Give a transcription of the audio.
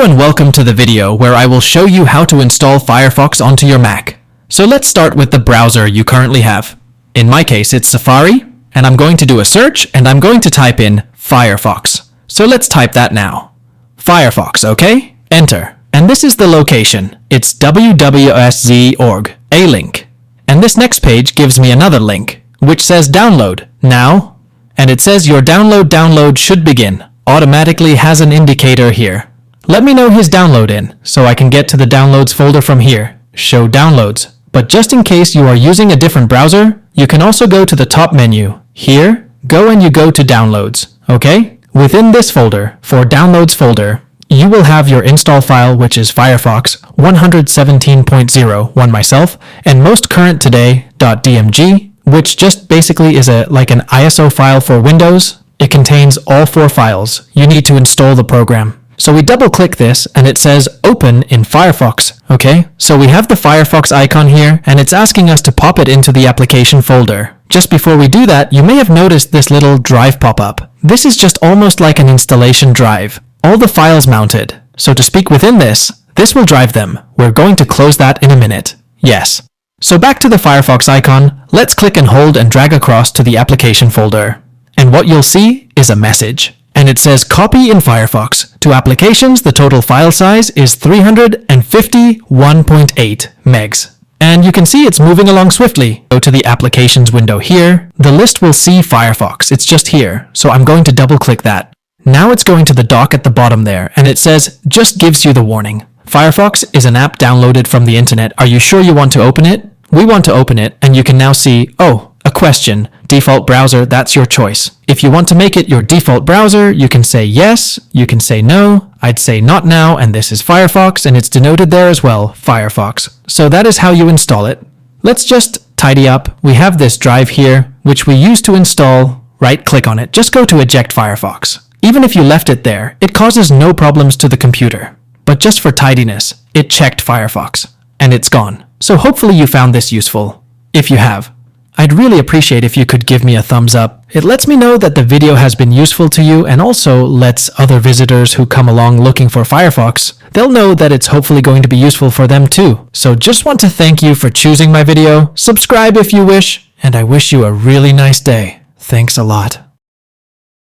Hello and welcome to the video where I will show you how to install Firefox onto your Mac. So let's start with the browser you currently have. In my case, it's Safari, and I'm going to do a search and I'm going to type in Firefox. So let's type that now. Firefox, okay? Enter. And this is the location. It's www.org, a link. And this next page gives me another link, which says download, now. And it says your download should begin. Automatically has an indicator here. Let me know his download in, so I can get to the downloads folder from here. Show downloads. But just in case you are using a different browser, you can also go to the top menu. Here, go and you go to downloads, okay? Within this folder, for downloads folder, you will have your install file, which is Firefox 117.0, myself, and most current today.dmg, which just basically is like an ISO file for Windows. It contains all 4 files. You need to install the program. So we double click this and it says open in Firefox, okay? So we have the Firefox icon here and it's asking us to pop it into the application folder. Just before we do that, you may have noticed this little drive pop-up. This is just almost like an installation drive. All the files mounted. So to speak within this will drive them. We're going to close that in a minute. Yes. So back to the Firefox icon, let's click and hold and drag across to the application folder. And what you'll see is a message. And it says copy in Firefox. To applications, the total file size is 351.8 megs. And you can see it's moving along swiftly. Go to the applications window here. The list will see Firefox. It's just here. So I'm going to double click that. Now it's going to the dock at the bottom there, and it says, just gives you the warning. Firefox is an app downloaded from the internet. Are you sure you want to open it? We want to open it, and you can now see, oh, a question. Default browser, that's your choice. If you want to make it your default browser, you can say yes, you can say no. I'd say not now, and this is Firefox, and it's denoted there as well, Firefox. So that is how you install it. Let's just tidy up. We have this drive here, which we use to install. Right-click on it. Just go to Eject Firefox. Even if you left it there, it causes no problems to the computer. But just for tidiness, it checked Firefox, and it's gone. So hopefully you found this useful. If you have, I'd really appreciate if you could give me a thumbs up. It lets me know that the video has been useful to you and also lets other visitors who come along looking for Firefox, they'll know that it's hopefully going to be useful for them too. So just want to thank you for choosing my video. Subscribe if you wish, and I wish you a really nice day. Thanks a lot.